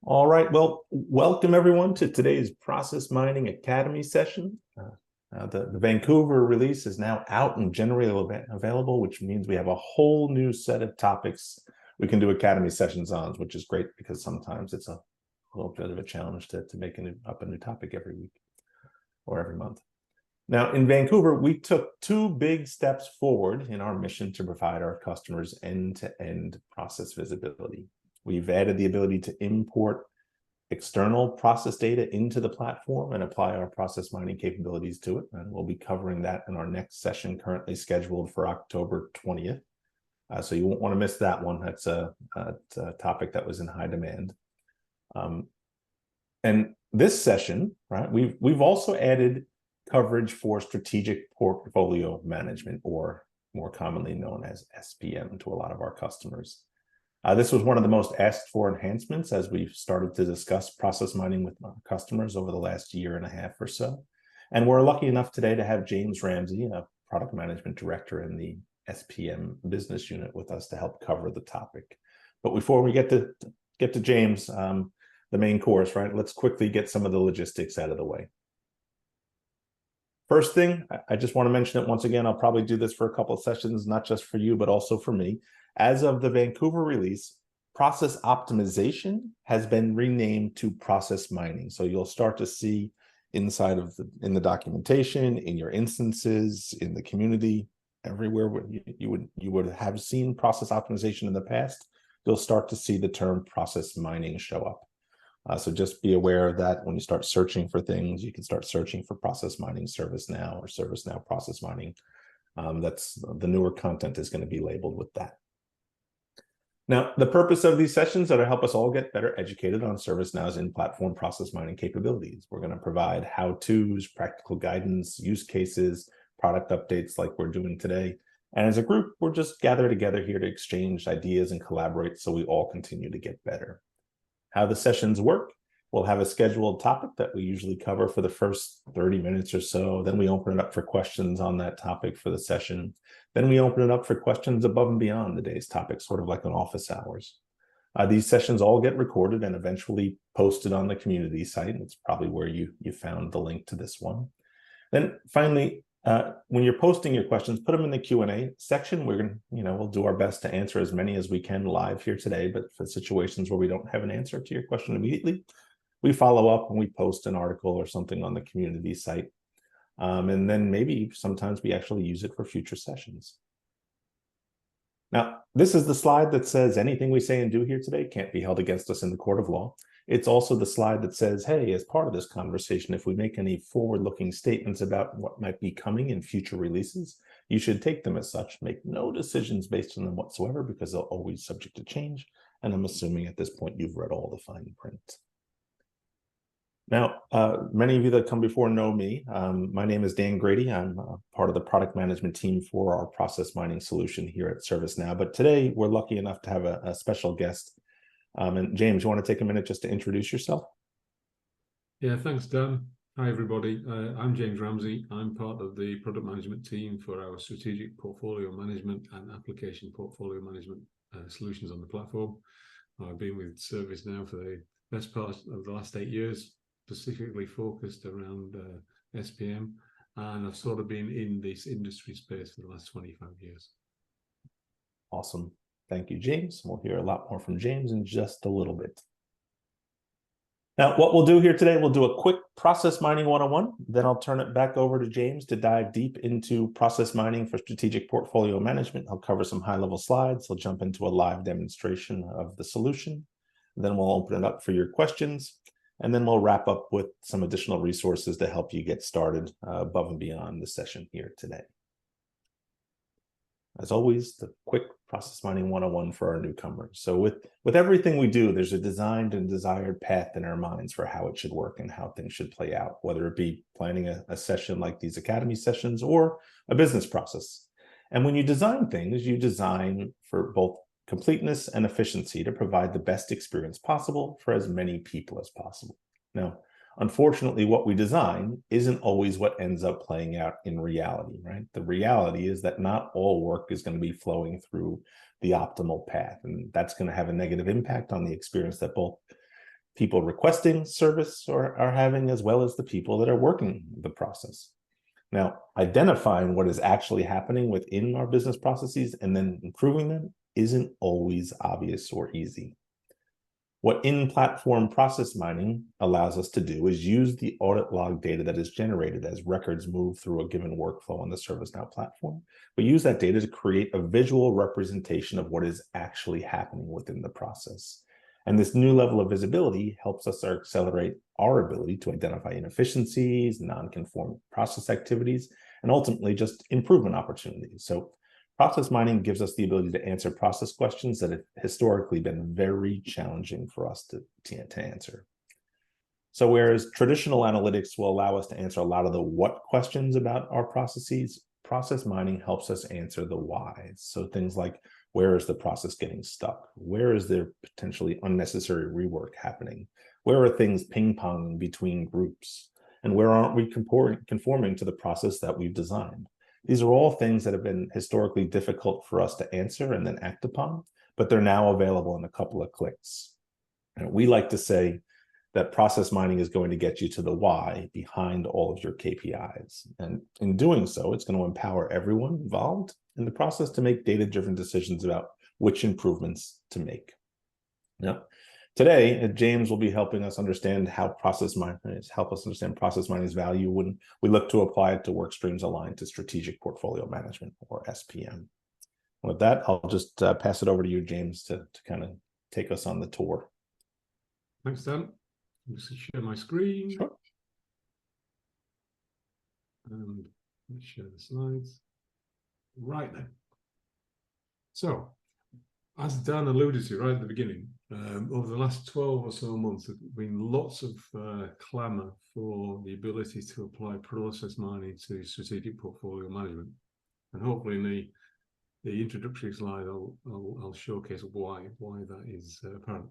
All right, well, welcome everyone to today's Process Mining Academy session. The Vancouver release is now out and generally available, which means we have a whole new set of topics we can do Academy sessions on, which is great because sometimes it's a little bit of a challenge to make a new topic every week or every month. Now, in Vancouver, we took two big steps forward in our mission to provide our customers end-to-end process visibility. We've added the ability to import external process data into the platform and apply our process mining capabilities to it. And we'll be covering that in our next session, currently scheduled for October 20th. So you won't want to miss that one. That's a topic that was in high demand. And this session, right, we've also added coverage for strategic portfolio management, or more commonly known as SPM, to a lot of our customers. This was one of the most asked for enhancements as we've started to discuss process mining with our customers over the last year and a half or so. And we're lucky enough today to have James Ramsay, a product management director in the SPM business unit, with us to help cover the topic. But before we get to James, the main course, right, let's quickly get some of the logistics out of the way. First thing, I just want to mention it once again. I'll probably do this for a couple of sessions, not just for you, but also for me. As of the Vancouver release, process optimization has been renamed to process mining. So you'll start to see inside of in the documentation, in your instances, in the community, everywhere where you would have seen process optimization in the past, you'll start to see the term process mining show up. So just be aware of that when you start searching for things. You can start searching for process mining ServiceNow or ServiceNow process mining. That's the newer content is going to be labeled with that. Now, the purpose of these sessions are to help us all get better educated on ServiceNow's in-platform process mining capabilities. We're going to provide how-tos, practical guidance, use cases, product updates like we're doing today. And as a group, we're just gathered together here to exchange ideas and collaborate so we all continue to get better. How the sessions work: we'll have a scheduled topic that we usually cover for the first 30 minutes or so. Then we open it up for questions on that topic for the session. Then we open it up for questions above and beyond the day's topic, sort of like an office hours. These sessions all get recorded and eventually posted on the community site. It's probably where you found the link to this one. Then finally, when you're posting your questions, put them in the Q&A section. We'll do our best to answer as many as we can live here today. But for situations where we don't have an answer to your question immediately, we follow up and we post an article or something on the community site. And then maybe sometimes we actually use it for future sessions. Now, this is the slide that says anything we say and do here today can't be held against us in the court of law. It's also the slide that says, hey, as part of this conversation, if we make any forward-looking statements about what might be coming in future releases, you should take them as such. Make no decisions based on them whatsoever, because they're always subject to change. And I'm assuming at this point you've read all the fine print. Now, many of you that come before know me. My name is Dan Grady. I'm part of the product management team for our process mining solution here at ServiceNow. But today, we're lucky enough to have a special guest. And James, you want to take a minute just to introduce yourself? Yeah, thanks, Dan. Hi, everybody. I'm James Ramsay. I'm part of the product management team for our strategic portfolio management and application portfolio management solutions on the platform. I've been with ServiceNow for the best part of the last 8 years, specifically focused around SPM, and I've sort of been in this industry space for the last 25 years. Awesome. Thank you, James. We'll hear a lot more from James in just a little bit. Now, what we'll do here today, we'll do a quick process mining 101. Then I'll turn it back over to James to dive deep into process mining for strategic portfolio management. I'll cover some high-level slides. He'll jump into a live demonstration of the solution. Then we'll open it up for your questions. And then we'll wrap up with some additional resources to help you get started above and beyond the session here today. As always, the quick process mining 101 for our newcomers. So with everything we do, there's a designed and desired path in our minds for how it should work and how things should play out, whether it be planning a session like these Academy sessions or a business process. And when you design things, you design for both completeness and efficiency to provide the best experience possible for as many people as possible. Now, unfortunately, what we design isn't always what ends up playing out in reality, right? The reality is that not all work is going to be flowing through the optimal path, and that's going to have a negative impact on the experience that both people requesting service are having, as well as the people that are working the process. Now, identifying what is actually happening within our business processes and then improving them isn't always obvious or easy. What in-platform process mining allows us to do is use the audit log data that is generated as records move through a given workflow on the ServiceNow platform. We use that data to create a visual representation of what is actually happening within the process. And this new level of visibility helps us accelerate our ability to identify inefficiencies, non-conform process activities, and ultimately just improvement opportunities. So process mining gives us the ability to answer process questions that have historically been very challenging for us to answer. So whereas traditional analytics will allow us to answer a lot of the what questions about our processes, process mining helps us answer the why. So things like, where is the process getting stuck? Where is there potentially unnecessary rework happening? Where are things ping-ponging between groups? And where aren't we conforming to the process that we've designed? These are all things that have been historically difficult for us to answer and then act upon, but they're now available in a couple of clicks. And we like to say that process mining is going to get you to the why behind all of your KPIs. And in doing so, it's going to empower everyone involved in the process to make data-driven decisions about which improvements to make. Now, today, James will be helping us understand how process mining's value when we look to apply it to work streams aligned to strategic portfolio management, or SPM. With that, I'll just pass it over to you, James, to kind of take us on the tour. Thanks, Dan. I'm just going to share my screen. Sure. And let's share the slides. Right then. So, as Dan alluded to right at the beginning, over the last 12 or so months, there's been lots of clamour for the ability to apply process mining to strategic portfolio management. And hopefully in the introductory slide, I'll showcase why that is apparent.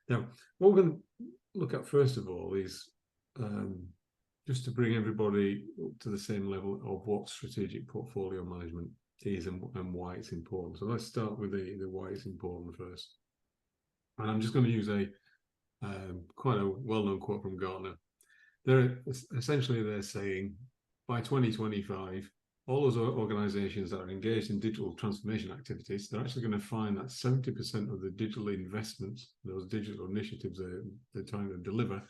Now, what we're going to look at first of all is just to bring everybody up to the same level of what strategic portfolio management is and why it's important. So let's start with the why it's important first. And I'm just going to use a quite a well-known quote from Gartner. They're saying by 2025, all those organizations that are engaged in digital transformation activities, they're actually going to find that 70% of the digital investments, those digital initiatives they're trying to deliver,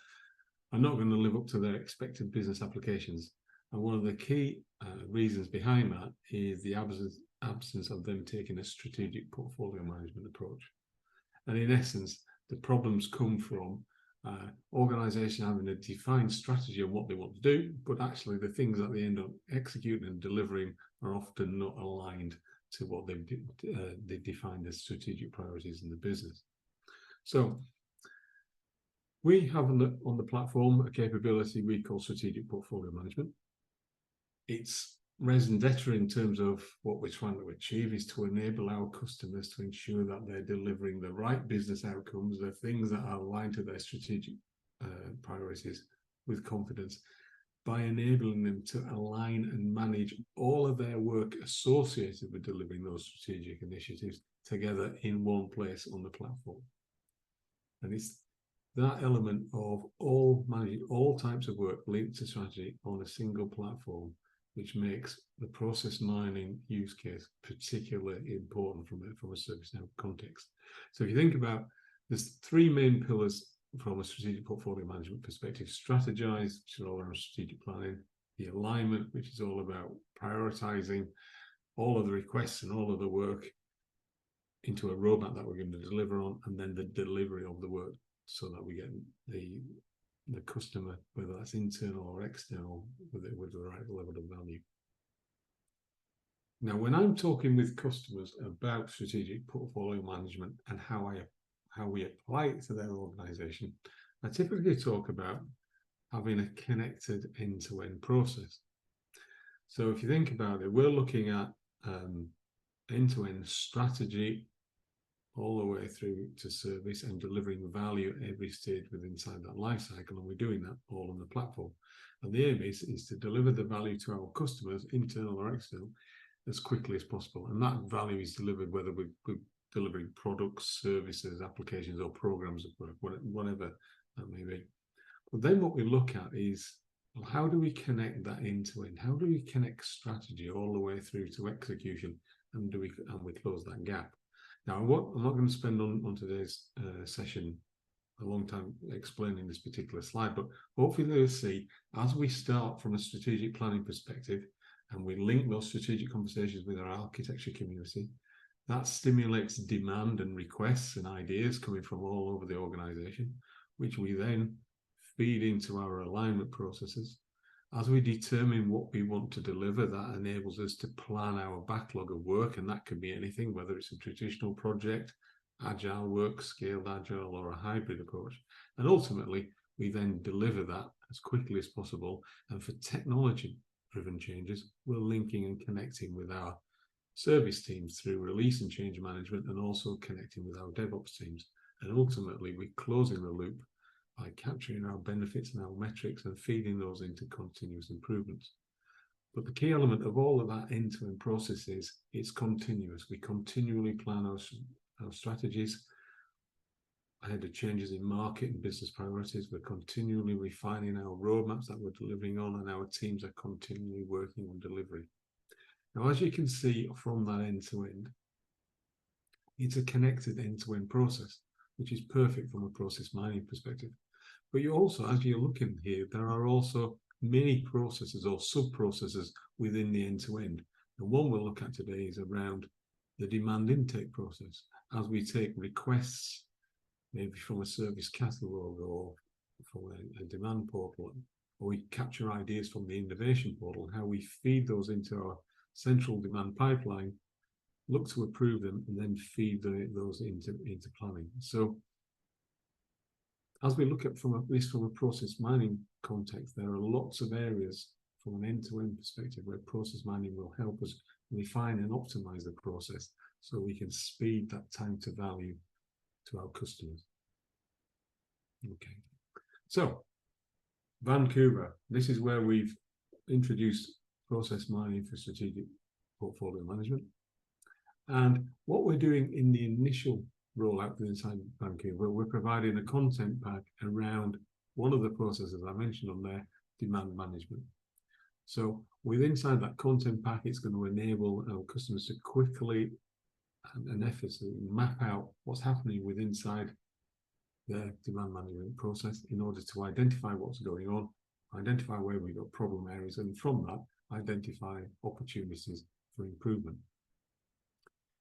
are not going to live up to their expected business applications. And one of the key reasons behind that is the absence of them taking a strategic portfolio management approach. And in essence, the problems come from organizations having a defined strategy of what they want to do, but actually the things that they end up executing and delivering are often not aligned to what they've defined as strategic priorities in the business. So we have on the platform a capability we call strategic portfolio management. Its raison d'etre in terms of what we're trying to achieve is to enable our customers to ensure that they're delivering the right business outcomes, the things that are aligned to their strategic priorities with confidence, by enabling them to align and manage all of their work associated with delivering those strategic initiatives together in one place on the platform. And it's that element of managing all types of work linked to strategy on a single platform which makes the process mining use case particularly important from a ServiceNow context. So if you think about, there's three main pillars from a strategic portfolio management perspective: strategize, which is all around strategic planning; the alignment, which is all about prioritizing all of the requests and all of the work into a roadmap that we're going to deliver on; and then the delivery of the work so that we get the customer, whether that's internal or external, with the right level of value. Now, when I'm talking with customers about strategic portfolio management and how we apply it to their organization, I typically talk about having a connected end-to-end process. So if you think about it, we're looking at end-to-end strategy all the way through to service and delivering value at every stage inside that life cycle, and we're doing that all on the platform. And the aim is to deliver the value to our customers, internal or external, as quickly as possible. And that value is delivered whether we're delivering products, services, applications, or programs of work, whatever that may be. But then what we look at is, well, how do we connect that end to end? How do we connect strategy all the way through to execution, and we close that gap? Now, I'm not going to spend on today's session a long time explaining this particular slide, but hopefully you'll see, as we start from a strategic planning perspective and we link those strategic conversations with our architecture community, that stimulates demand and requests and ideas coming from all over the organization, which we then feed into our alignment processes. As we determine what we want to deliver, that enables us to plan our backlog of work, and that can be anything, whether it's a traditional project, agile work, scaled agile, or a hybrid approach. And ultimately, we then deliver that as quickly as possible. And for technology-driven changes, we're linking and connecting with our service teams through release and change management, and also connecting with our DevOps teams. And ultimately, we're closing the loop by capturing our benefits and our metrics and feeding those into continuous improvements. But the key element of all of that end-to-end process is it's continuous. We continually plan our strategies ahead of changes in market and business priorities. We're continually refining our roadmaps that we're delivering on, and our teams are continually working on delivery. Now, as you can see from that end-to-end, it's a connected end-to-end process, which is perfect from a process mining perspective. But you also, as you're looking here, there are also many processes or sub-processes within the end-to-end. And one we'll look at today is around the demand intake process. As we take requests, maybe from a service catalog or from a demand portal, or we capture ideas from the innovation portal, how we feed those into our central demand pipeline, look to approve them, and then feed those into planning. So as we look at from a process mining context, there are lots of areas from an end-to-end perspective where process mining will help us refine and optimize the process so we can speed that time to value to our customers. Okay, so Vancouver, this is where we've introduced process mining for strategic portfolio management. And what we're doing in the initial rollout inside Vancouver, we're providing a content pack around one of the processes I mentioned on there, demand management. So inside that content pack, it's going to enable our customers to quickly and effortlessly map out what's happening inside their demand management process in order to identify what's going on, identify where we've got problem areas, and from that, identify opportunities for improvement.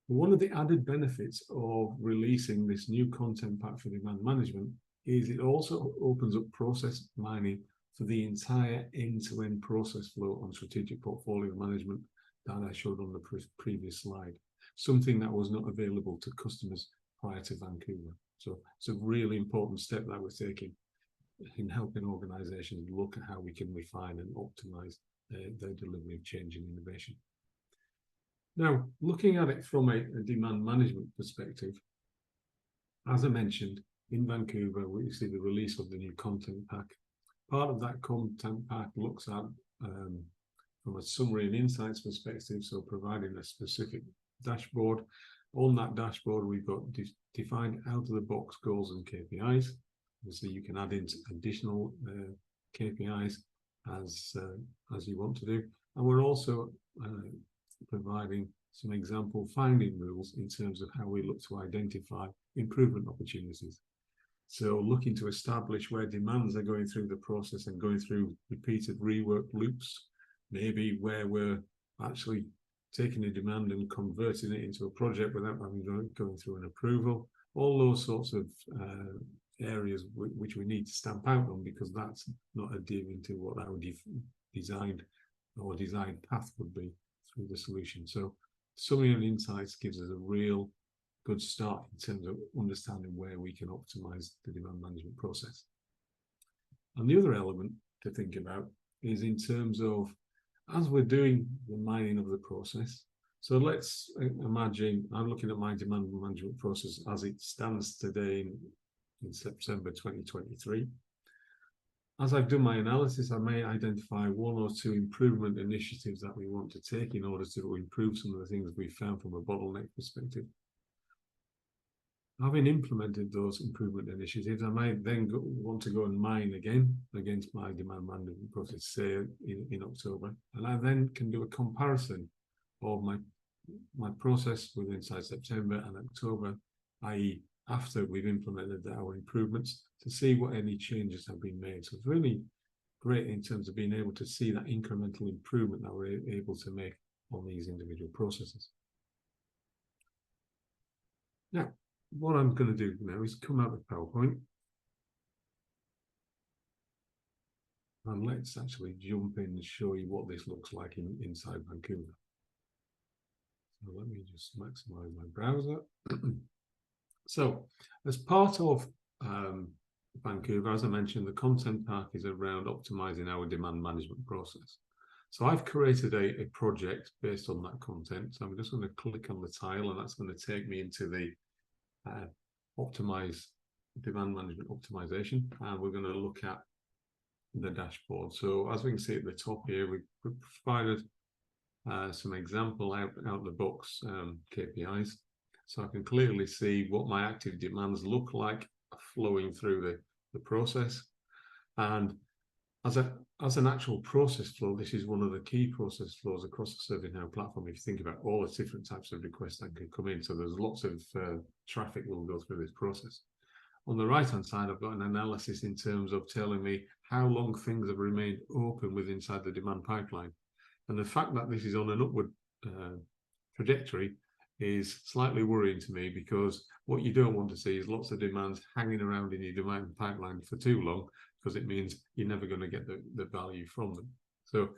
One of the added benefits of releasing this new content pack for demand management is it also opens up process mining for the entire end-to-end process flow on strategic portfolio management that I showed on the previous slide, something that was not available to customers prior to Vancouver. So it's a really important step that we're taking in helping organizations look at how we can refine and optimize their delivery of change and innovation. Now, looking at it from a demand management perspective, as I mentioned, in Vancouver, we see the release of the new content pack. Part of that content pack looks at from a summary and insights perspective, so providing a specific dashboard. On that dashboard, we've got defined out-of-the-box goals and KPIs. Obviously, you can add in additional KPIs as you want to do. And we're also providing some example finding rules in terms of how we look to identify improvement opportunities. So looking to establish where demands are going through the process and going through repeated rework loops, maybe where we're actually taking a demand and converting it into a project without having going through an approval, all those sorts of areas which we need to stamp out on, because that's not adhering to what our designed path would be through the solution. So summary and insights gives us a real good start in terms of understanding where we can optimize the demand management process. And the other element to think about is in terms of, as we're doing the mining of the process, so let's imagine I'm looking at my demand management process as it stands today in September 2023. As I've done my analysis, I may identify one or two improvement initiatives that we want to take in order to improve some of the things we found from a bottleneck perspective. having implemented those improvement initiatives, I might then want to go and mine again against my demand management process, say in October, and I then can do a comparison of my process with inside September and October, i.e. after we've implemented our improvements, to see what any changes have been made. So it's really great in terms of being able to see that incremental improvement that we're able to make on these individual processes. Now, what I'm going to do now is come out of PowerPoint and let's actually jump in and show you what this looks like inside Vancouver. So let me just maximize my browser. So as part of Vancouver, as I mentioned, the content pack is around optimizing our demand management process. So I've created a project based on that content. So I'm just going to click on the tile, and that's going to take me into the optimize demand management optimization, and we're going to look at the dashboard. So as we can see at the top here, we've provided some example out the box KPIs, so I can clearly see what my active demands look like flowing through the process. And as an actual process flow, this is one of the key process flows across the ServiceNow platform. If you think about all the different types of requests that can come in, so there's lots of traffic will go through this process. On the right-hand side, I've got an analysis in terms of telling me how long things have remained open with inside the demand pipeline. And the fact that this is on an upward trajectory is slightly worrying to me, because what you don't want to see is lots of demands hanging around in your demand pipeline for too long, because it means you're never going to get the value from them. So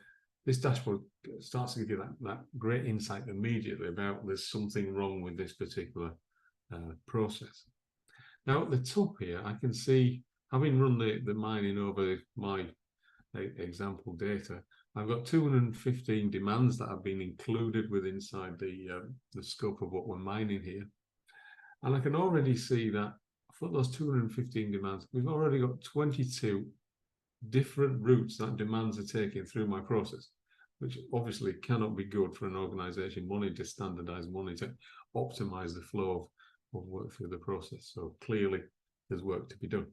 this dashboard starts to give you that great insight immediately about there's something wrong with this particular process. Now at the top here, I can see, having run the mining over my example data, I've got 215 demands that have been included with inside the scope of what we're mining here. And I can already see that for those 215 demands, we've already got 22 different routes that demands are taking through my process, which obviously cannot be good for an organization wanting to standardize, wanting to optimize the flow of work through the process. So clearly there's work to be done.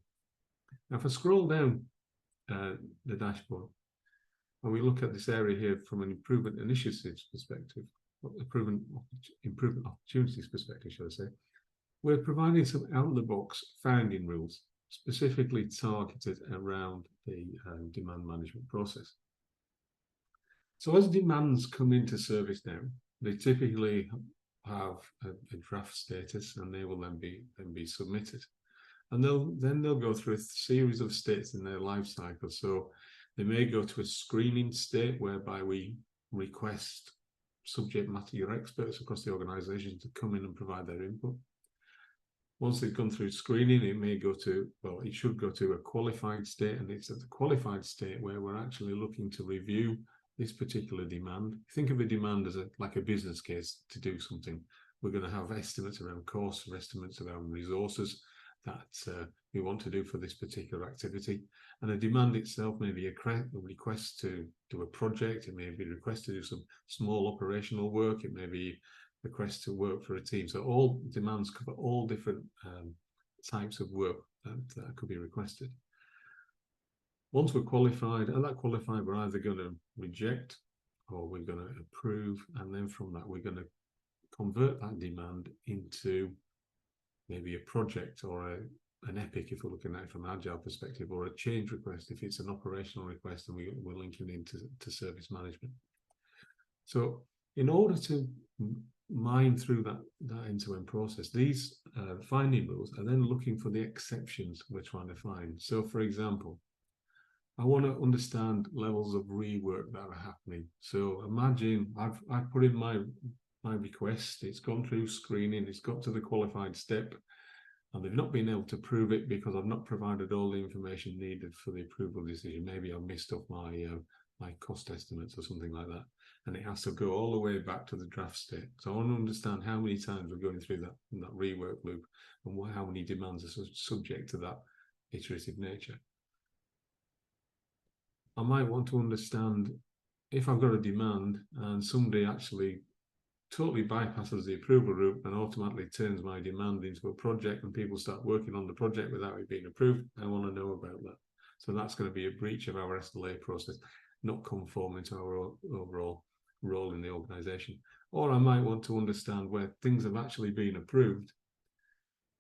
Now, if I scroll down the dashboard, and we look at this area here from an improvement initiatives perspective, improvement opportunities perspective, should I say, we're providing some out-of-the-box finding rules specifically targeted around the demand management process. So as demands come into ServiceNow, they typically have a draft status, and they will then be submitted. And they'll go through a series of states in their life cycle. So they may go to a screening state whereby we request subject matter experts across the organization to come in and provide their input. Once they've gone through screening, it may go to, well, it should go to a qualified state, and it's at the qualified state where we're actually looking to review this particular demand. Think of a demand as like a business case to do something. We're going to have estimates around costs, or estimates around resources that we want to do for this particular activity. And a demand itself may be a request to do a project. It may be a request to do some small operational work. It may be a request to work for a team. So all demands cover all different types of work that could be requested. Once we're qualified, at that qualified, we're either going to reject or we're going to approve. And then from that, we're going to convert that demand into maybe a project or an epic, if we're looking at it from an agile perspective, or a change request if it's an operational request and we're linking into service management. So in order to mine through that end-to-end process, these finding rules are then looking for the exceptions we're trying to find. So for example, I want to understand levels of rework that are happening. So imagine I've put in my request, it's gone through screening, it's got to the qualified step, and they've not been able to prove it because I've not provided all the information needed for the approval decision. Maybe I've missed off my cost estimates or something like that, and it has to go all the way back to the draft state. So I want to understand how many times we're going through that rework loop, and how many demands are subject to that iterative nature. I might want to understand if I've got a demand and somebody actually totally bypasses the approval route and automatically turns my demand into a project and people start working on the project without it being approved, I want to know about that. So that's going to be a breach of our SLA process, not conforming to our overall role in the organization. Or I might want to understand where things have actually been approved,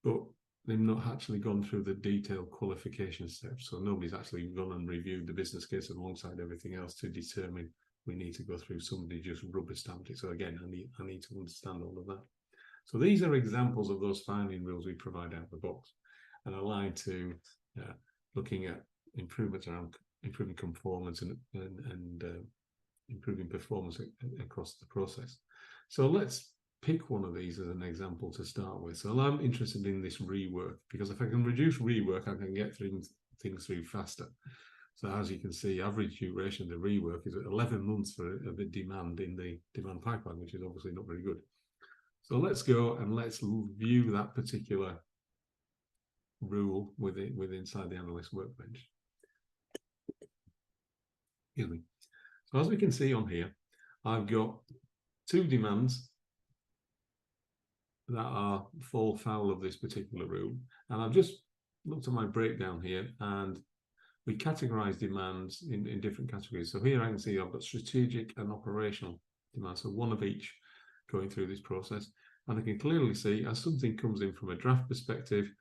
but they've not actually gone through the detailed qualification steps. So nobody's actually gone and reviewed the business case alongside everything else to determine we need to go through. Somebody just rubber stamped it. So again, I need to understand all of that. So these are examples of those finding rules we provide out of the box, and align to looking at improvements around improving conformance and improving performance across the process. So let's pick one of these as an example to start with. So I'm interested in this rework, because if I can reduce rework, I can get things through faster. So as you can see, average duration of the rework is 11 months for a bit demand in the demand pipeline, which is obviously not very good. So let's go and let's view that particular rule inside the analyst workbench. Excuse me. So as we can see on here, I've got two demands that fall foul of this particular rule. And I've just looked at my breakdown here, and we categorize demands in different categories. So here I can see I've got strategic and operational demands, so one of each going through this process. And I can clearly see as something comes in from a draft perspective,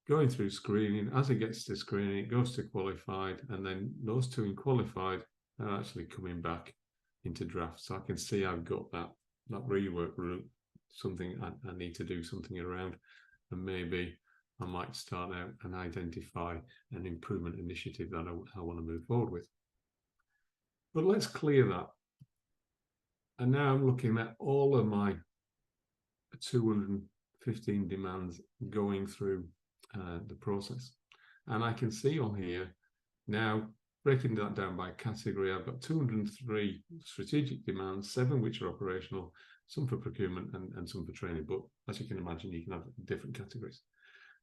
going through screening, as it gets to screening, it goes to qualified, and then those two in qualified are actually coming back into draft. So I can see I've got that rework route, something I need to do something around, and maybe I might start out and identify an improvement initiative that I want to move forward with. But let's clear that. And now I'm looking at all of my 215 demands going through the process. And I can see on here now, breaking that down by category, I've got 203 strategic demands, 7 which are operational, some for procurement and some for training. But as you can imagine, you can have different categories.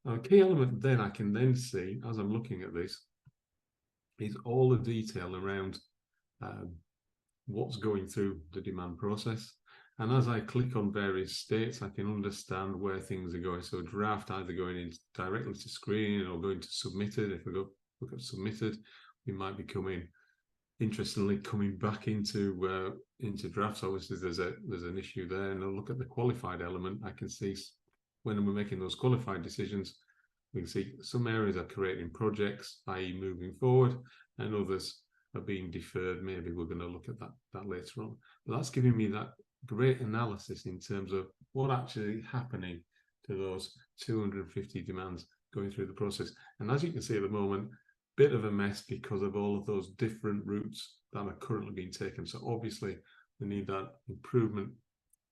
Now, a key element then I can then see as I'm looking at this is all the detail around what's going through the demand process. And as I click on various states, I can understand where things are going. So draft either going in directly to screening or going to submitted. If we go look at submitted, we might be interestingly coming back into drafts. Obviously, there's an issue there. And I'll look at the qualified element. I can see when we're making those qualified decisions, we can see some areas are creating projects, i.e. moving forward, and others are being deferred. Maybe we're going to look at that later on. But that's giving me that great analysis in terms of what actually is happening to those 250 demands going through the process. And as you can see at the moment, bit of a mess because of all of those different routes that are currently being taken. So obviously we need that improvement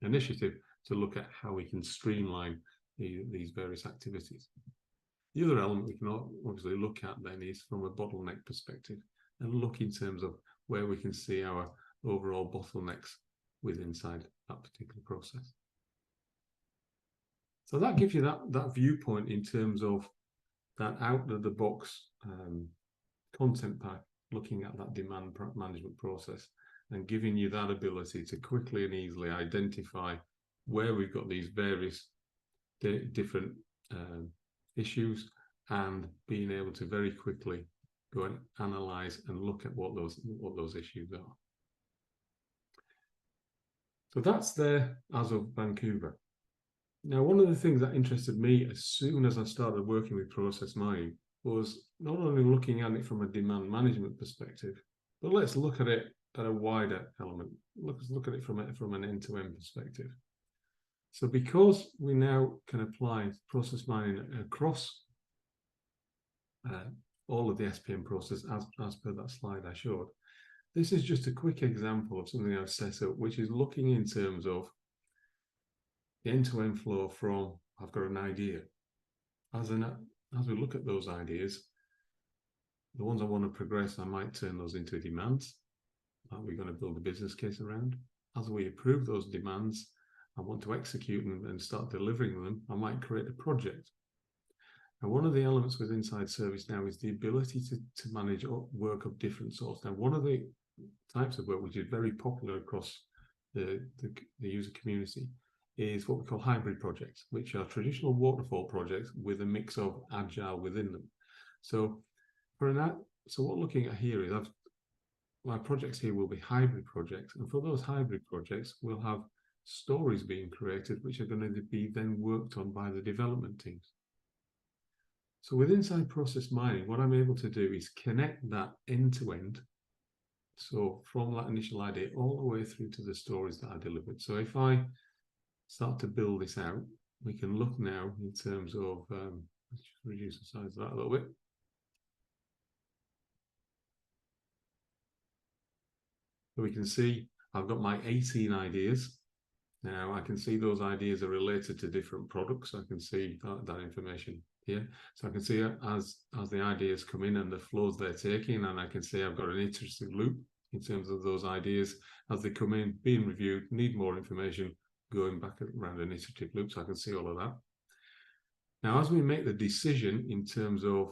initiative to look at how we can streamline these various activities. The other element we can obviously look at then is from a bottleneck perspective, and look in terms of where we can see our overall bottlenecks inside that particular process. So that gives you that viewpoint in terms of that out of the box content pack, looking at that demand management process and giving you that ability to quickly and easily identify where we've got these various different issues, and being able to very quickly go and analyze and look at what those issues are. So that's there as of Vancouver. Now, one of the things that interested me as soon as I started working with process mining was not only looking at it from a demand management perspective, but let's look at it at a wider element. Let's look at it from an end-to-end perspective. So because we now can apply process mining across all of the SPM process as per that slide I showed, this is just a quick example of something I've set up, which is looking in terms of the end-to-end flow from I've got an idea. As we look at those ideas, the ones I want to progress, I might turn those into demands that we're going to build a business case around. As we approve those demands, I want to execute and start delivering them, I might create a project. And one of the elements with inside ServiceNow is the ability to manage work of different sorts. Now, one of the types of work which is very popular across the user community, is what we call hybrid projects, which are traditional waterfall projects with a mix of agile within them. So so what we're looking at here is my projects here will be hybrid projects, and for those hybrid projects, we'll have stories being created, which are going to be then worked on by the development teams. So with inside process mining, what I'm able to do is connect that end to end. So from that initial idea all the way through to the stories that I delivered. So if I start to build this out, we can look now in terms of, let's just reduce the size of that a little bit. So we can see I've got my 18 ideas. Now I can see those ideas are related to different products. I can see that information here. So I can see as the ideas come in and the flows they're taking, and I can see I've got an iterative loop in terms of those ideas as they come in, being reviewed, need more information, going back around an iterative loop. So I can see all of that. Now, as we make the decision in terms of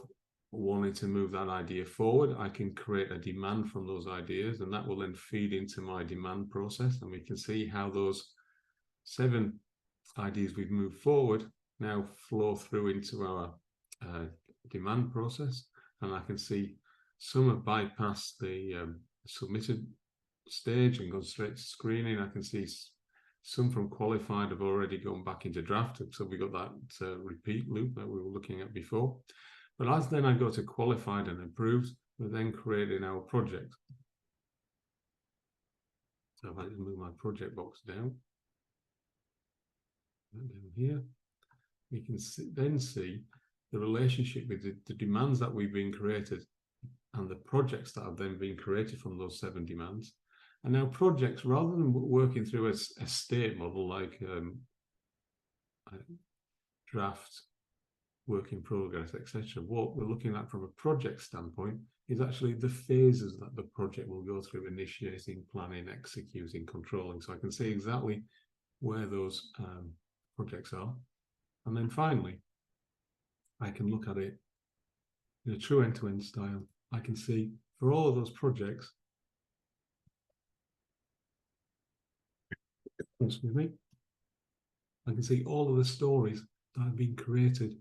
wanting to move that idea forward, I can create a demand from those ideas, and that will then feed into my demand process. And we can see how those 7 ideas we've moved forward now flow through into our demand process. And I can see some have bypassed the submitted stage and gone straight to screening. I can see some from qualified have already gone back into draft. So we got that repeat loop that we were looking at before. But as then I go to qualified and approved, we're then creating our project. So if I move my project box down here, we can then see the relationship with the demands that we've been created and the projects that have then been created from those 7 demands. And now projects, rather than working through a state model like draft, work in progress, etc., what we're looking at from a project standpoint is actually the phases that the project will go through: initiating, planning, executing, controlling. So I can see exactly where those projects are. And then finally, I can look at it in a true end-to-end style. I can see for all of those projects, excuse me, I can see all of the stories that have been created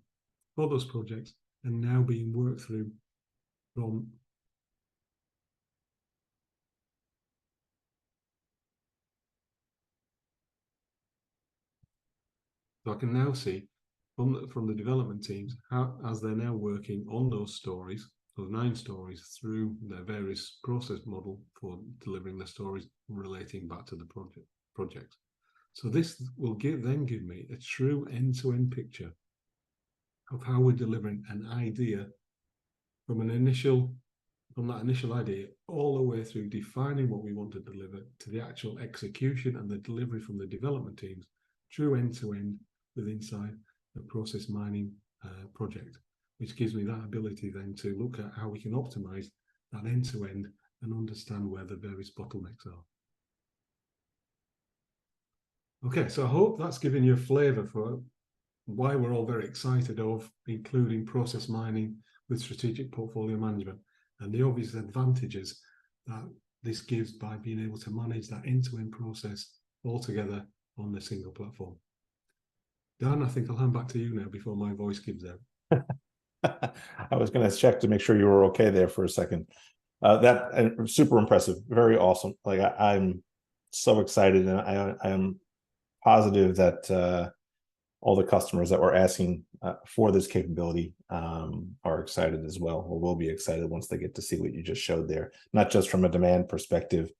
for those projects and now being worked through from so I can now see from the development teams how, as they're now working on those stories, those 9 stories, through their various process model for delivering the stories relating back to the project. So this will then give me a true end-to-end picture of how we're delivering an idea from that initial idea all the way through defining what we want to deliver to the actual execution and the delivery from the development teams, true end-to-end with inside the process mining project, which gives me that ability then to look at how we can optimize that end-to-end and understand where the various bottlenecks are. Okay, so I hope that's given you a flavor for why we're all very excited of including process mining with strategic portfolio management and the obvious advantages that this gives by being able to manage that end-to-end process all together on the single platform. Dan, I think I'll hand back to you now before my voice gives out. I was going to check to make sure you were okay there for a second. That super impressive, very awesome. Like I'm so excited, and I am positive that all the customers that were asking for this capability are excited as well, or will be excited once they get to see what you just showed there. Not just from a demand perspective,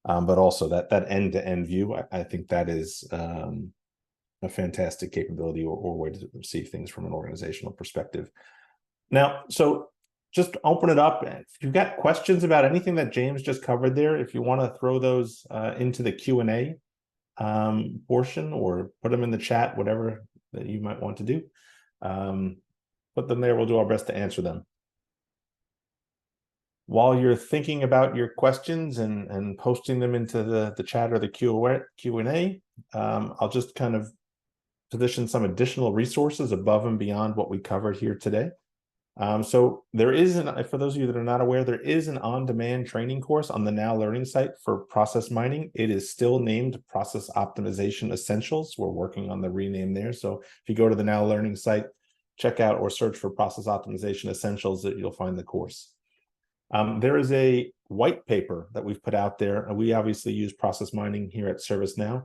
but also that end-to-end view. I think that is a fantastic capability or way to receive things from an organizational perspective. Now, so just open it up. If you've got questions about anything that James just covered there, if you want to throw those into the Q&A portion or put them in the chat, whatever that you might want to do, put them there. We'll do our best to answer them. While you're thinking about your questions and posting them into the chat or the Q&A, I'll just kind of position some additional resources above and beyond what we covered here today. So there is for those of you that are not aware, there is an on-demand training course on the Now Learning site for process mining. It is still named Process Optimization Essentials. We're working on the rename there. So if you go to the Now Learning site, check out or search for Process Optimization Essentials, that you'll find the course. There is a white paper that we've put out there, and we obviously use process mining here at ServiceNow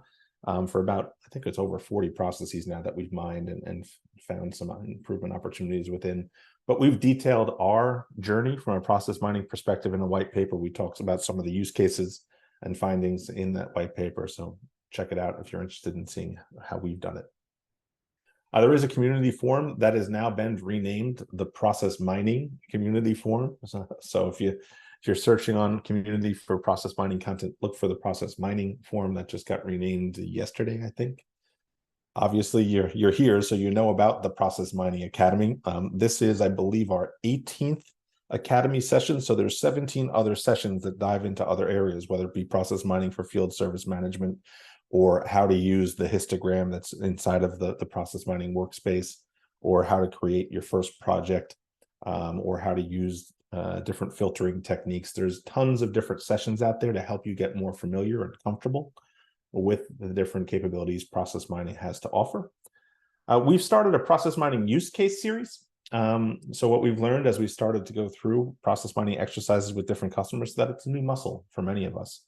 for about, I think it's over 40 processes now that we've mined and found some improvement opportunities within. But we've detailed our journey from a process mining perspective in a white paper. We talked about some of the use cases and findings in that white paper. So check it out if you're interested in seeing how we've done it. There is a community forum that has now been renamed the Process Mining Community Forum. So if you're searching on community for process mining content, look for the Process Mining Forum that just got renamed yesterday, I think. Obviously, you're here, so you know about the Process Mining Academy. This is, I believe, our 18th Academy session. So there's 17 other sessions that dive into other areas, whether it be process mining for field service management, or how to use the histogram that's inside of the process mining workspace, or how to create your first project, or how to use different filtering techniques. There's tons of different sessions out there to help you get more familiar and comfortable with the different capabilities process mining has to offer. We've started a process mining use case series. So what we've learned as we started to go through process mining exercises with different customers, that it's a new muscle for many of us.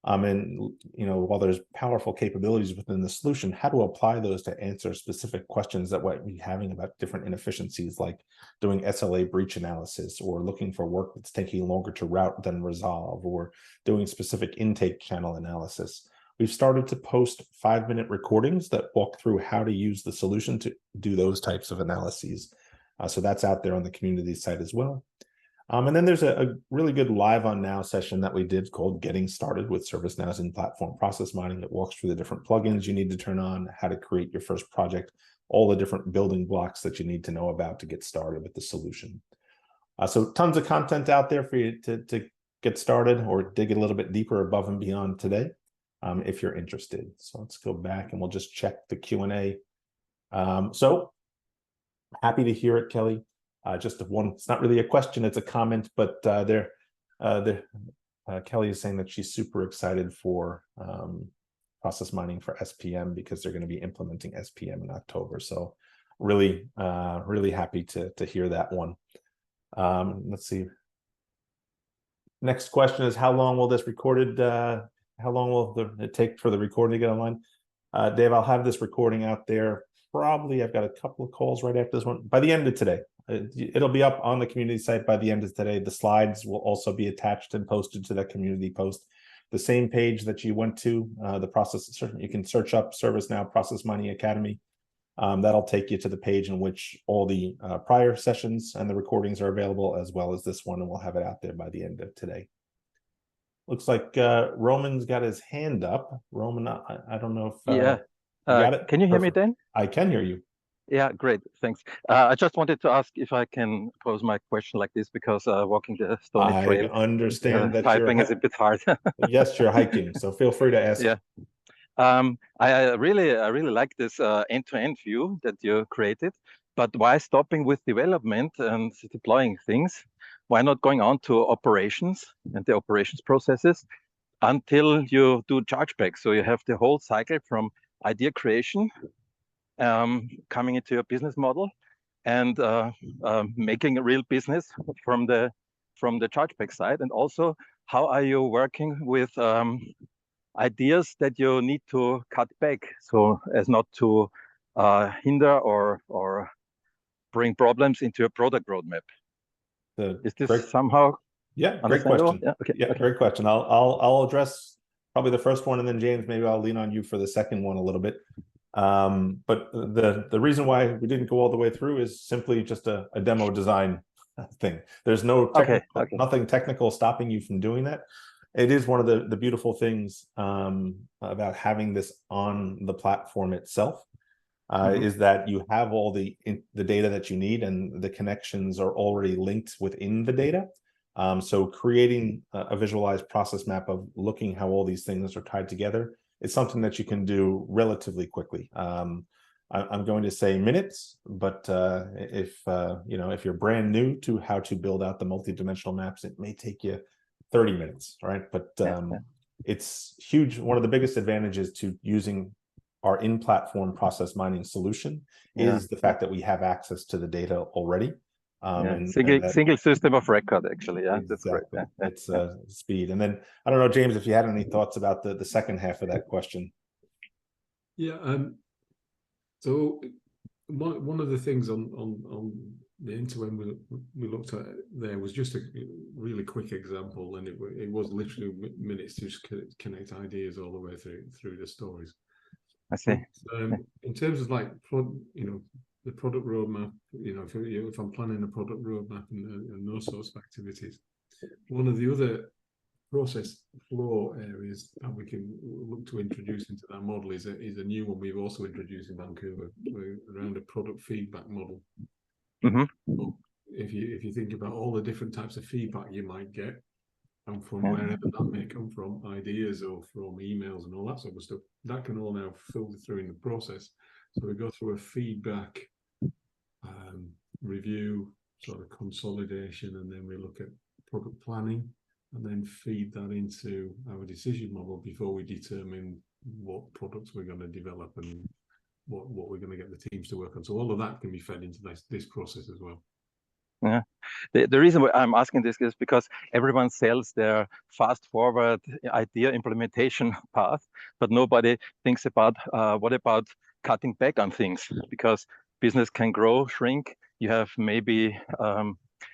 And while there's powerful capabilities within the solution, how to apply those to answer specific questions that might be having about different inefficiencies, like doing SLA breach analysis, or looking for work that's taking longer to route than resolve, or doing specific intake channel analysis. We've started to post 5-minute recordings that walk through how to use the solution to do those types of analyses. So that's out there on the community site as well. And then there's a really good live on Now session that we did called Getting Started with ServiceNow's in-platform process mining, that walks through the different plugins you need to turn on, how to create your first project, all the different building blocks that you need to know about to get started with the solution. So tons of content out there for you to get started or dig a little bit deeper above and beyond today, if you're interested. So let's go back and we'll just check the Q&A. So happy to hear it, Kelly. Just one, it's not really a question, it's a comment, but Kelly is saying that she's super excited for process mining for SPM, because they're going to be implementing SPM in October. So really happy to hear that one. Let's see. Next question is, how long will this recorded, how long will it take for the recording to get online? Dave, I'll have this recording out there. Probably, I've got a couple of calls right after this one. By the end of today, it'll be up on the community site by the end of today. The slides will also be attached and posted to that community post. The same page that you went to, the process, you can search up ServiceNow Process Mining Academy. That'll take you to the page in which all the prior sessions and the recordings are available, as well as this one, and we'll have it out there by the end of today. Looks like Roman's got his hand up. Roman, I don't know if yeah. you got it. Can you hear me, Dan? I can hear you. Yeah, great. Thanks. I just wanted to ask if I can pose my question like this, because walking the stony trail, I understand that typing is a bit hard. Yes, you're hiking, so feel free to ask. Yeah. I really like this end-to-end view that you created, but why stopping with development and deploying things? Why not going on to operations and the operations processes until you do chargeback? So you have the whole cycle from idea creation, coming into your business model, and making a real business from the chargeback side. And also, how are you working with ideas that you need to cut back, so as not to hinder or bring problems into your product roadmap? Is this somehow? Yeah, great question. Yeah, okay. Yeah, great question. I'll address probably the first one, and then James, maybe I'll lean on you for the second one a little bit. But the reason why we didn't go all the way through is simply just a demo design thing. There's no nothing technical stopping you from doing that. It is one of the beautiful things about having this on the platform itself, is that you have all the data that you need, and the connections are already linked within the data. So creating a visualized process map of looking how all these things are tied together is something that you can do relatively quickly. I'm going to say minutes, but if you're brand new to how to build out the multi-dimensional maps, it may take you 30 minutes, right? But it's huge. One of the biggest advantages to using our in-platform process mining solution is the fact that we have access to the data already. Single system of record, actually. Yeah, exactly. That's great. It's speed. And then I don't know, James, if you had any thoughts about the second half of that question. Yeah. So one of the things on the end-to-end we looked at there was just a really quick example, and it was literally minutes to just connect ideas all the way through the stories. I see. But, in terms of like the product roadmap, if I'm planning a product roadmap and those sorts of activities, one of the other process flow areas that we can look to introduce into that model is a new one we've also introduced in Vancouver around a product feedback model. So if you think about all the different types of feedback you might get, and from wherever that may come from, ideas or from emails and all that sort of stuff, that can all now filter through in the process. So we go through a feedback review, sort of consolidation, and then we look at product planning, and then feed that into our decision model before we determine what products we're going to develop and what we're going to get the teams to work on. So all of that can be fed into this process as well. Yeah, the reason why I'm asking this is because everyone sells their fast forward idea implementation path, but nobody thinks about what about cutting back on things, because business can grow, shrink. You have maybe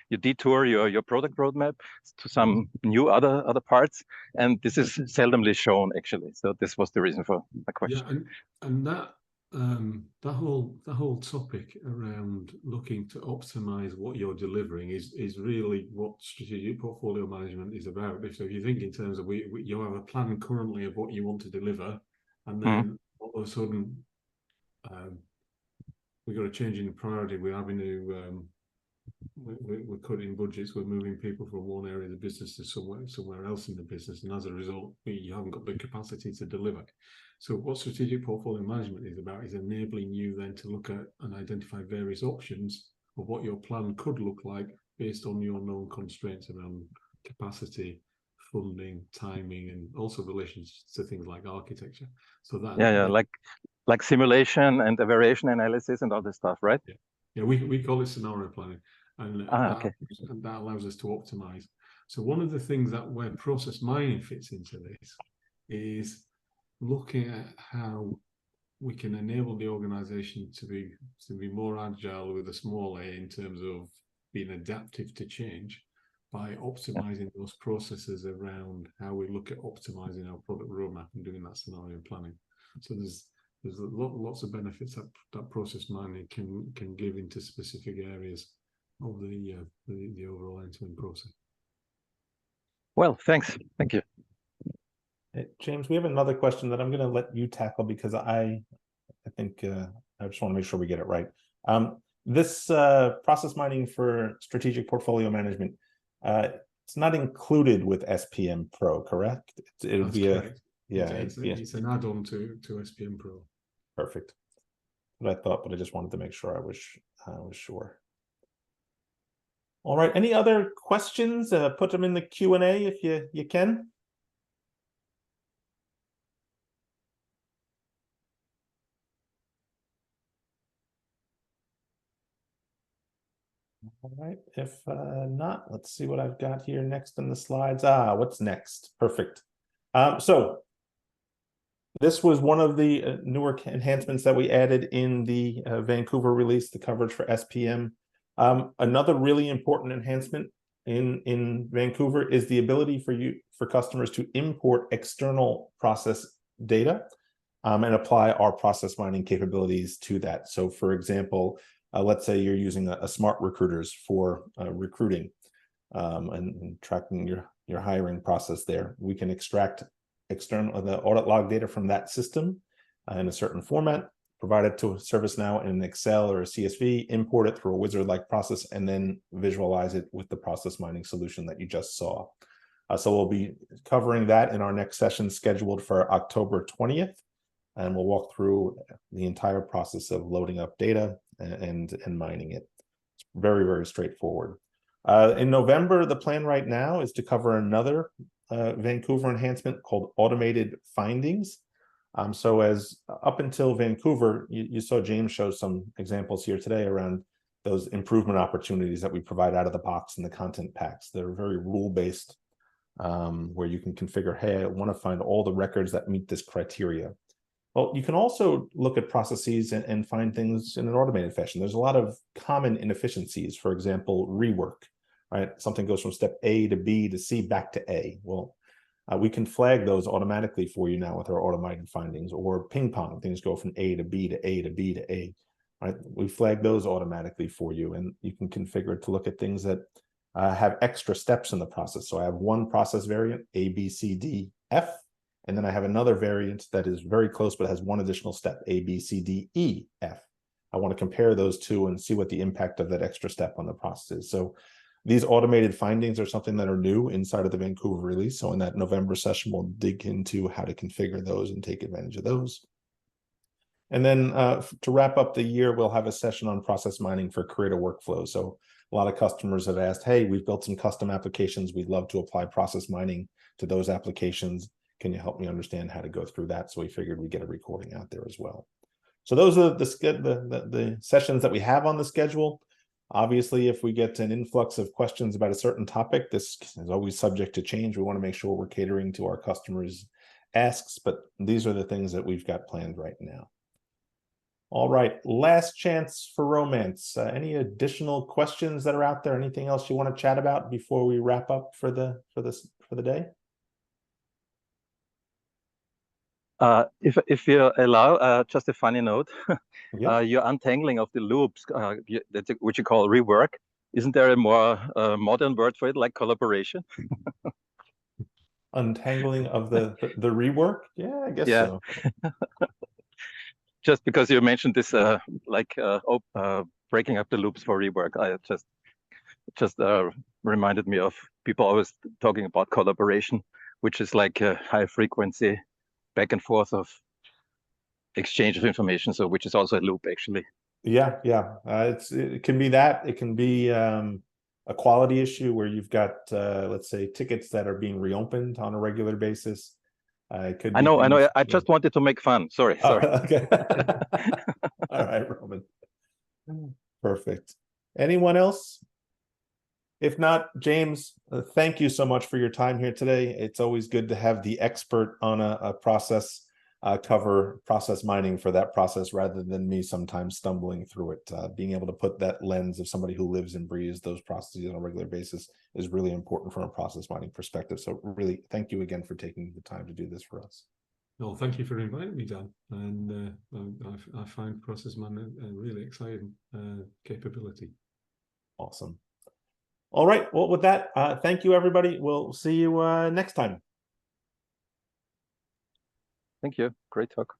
you detour your product roadmap to some new other parts, and this is seldomly shown actually. So this was the reason for my question. Yeah, and that whole topic around looking to optimize what you're delivering is really what strategic portfolio management is about. So if you think in terms of you have a plan currently of what you want to deliver, and then all of a sudden we've got a change in priority. We're having to we're cutting budgets. We're moving people from one area of the business to somewhere else in the business, and as a result, you haven't got the capacity to deliver. So what strategic portfolio management is about is enabling you then to look at and identify various options of what your plan could look like based on your known constraints around capacity, funding, timing, and also relations to things like architecture. So that like simulation and a variation analysis and all this stuff, right? Yeah, we call it scenario planning, and that allows us to optimize. So one of the things that where process mining fits into this is looking at how we can enable the organization to be more agile with a small a in terms of being adaptive to change by optimizing those processes around how we look at optimizing our product roadmap and doing that scenario planning. So there's lots of benefits that process mining can give into specific areas of the overall end-to-end process. Well, thanks. Thank you. James, we have another question that I'm going to let you tackle because I think I just want to make sure we get it right. This process mining for strategic portfolio management, it's not included with SPM Pro, correct? It'll be correct. It's an add-on to SPM Pro. Perfect. What I thought, but I just wanted to make sure I was sure. All right. Any other questions? Put them in the Q&A if you can. All right. If not, let's see what I've got here next in the slides. What's next? Perfect. So this was one of the newer enhancements that we added in the Vancouver release, the coverage for SPM. Another really important enhancement in Vancouver is the ability for customers to import external process data and apply our process mining capabilities to that. So for example, let's say you're using a smart recruiters for recruiting and tracking your hiring process there. We can extract the audit log data from that system in a certain format, provide it to ServiceNow in an Excel or a CSV, import it through a wizard-like process, and then visualize it with the process mining solution that you just saw. So we'll be covering that in our next session scheduled for October 20th. and we'll walk through the entire process of loading up data and mining it. It's very, very straightforward. In November, the plan right now is to cover another Vancouver enhancement called automated findings. So as up until Vancouver, you saw James show some examples here today around those improvement opportunities that we provide out of the box in the content packs. They're very rule-based, where you can configure, hey, I want to find all the records that meet this criteria. Well, you can also look at processes and find things in an automated fashion. There's a lot of common inefficiencies. For example, rework, right? Something goes from step A to B to C back to A. Well, we can flag those automatically for you now with our automated findings, or ping pong, things go from A to B to A to B to A, right? We flag those automatically for you, and you can configure it to look at things that have extra steps in the process. So I have one process variant, A, B, C, D, F, and then I have another variant that is very close, but has one additional step, A, B, C, D, E, F. I want to compare those two and see what the impact of that extra step on the process is. So these automated findings are something that are new inside of the Vancouver release. So in that November session, we'll dig into how to configure those and take advantage of those. And then to wrap up the year, we'll have a session on process mining for creator workflows. So a lot of customers have asked, hey, we've built some custom applications. We'd love to apply process mining to those applications. Can you help me understand how to go through that? So we figured we'd get a recording out there as well. So those are the sessions that we have on the schedule. Obviously, if we get an influx of questions about a certain topic, this is always subject to change. We want to make sure we're catering to our customers' asks, but these are the things that we've got planned right now. All right, last chance for romance. Any additional questions that are out there? Anything else you want to chat about before we wrap up for the day? If you allow, just a funny note, Yeah. your untangling of the loops, which you call rework, isn't there a more modern word for it, like collaboration? Untangling of the rework? Yeah, I guess so. Just because you mentioned this, breaking up the loops for rework, I just reminded me of people always talking about collaboration, which is like a high frequency back and forth of exchange of information, so which is also a loop actually. Yeah. It can be that. It can be a quality issue where you've got let's say tickets that are being reopened on a regular basis. It could be I know. things, I just wanted to make fun. Sorry. Okay. All right, Roman. Perfect. Anyone else? If not, James, thank you so much for your time here today. It's always good to have the expert on a process cover process mining for that process rather than me sometimes stumbling through it. Being able to put that lens of somebody who lives and breathes those processes on a regular basis is really important from a process mining perspective. So really, thank you again for taking the time to do this for us. Well, thank you for inviting me, Dan. And I find process mining a really exciting capability. Awesome. All right. Well, with that, thank you, everybody. We'll see you next time. Thank you. Great talk.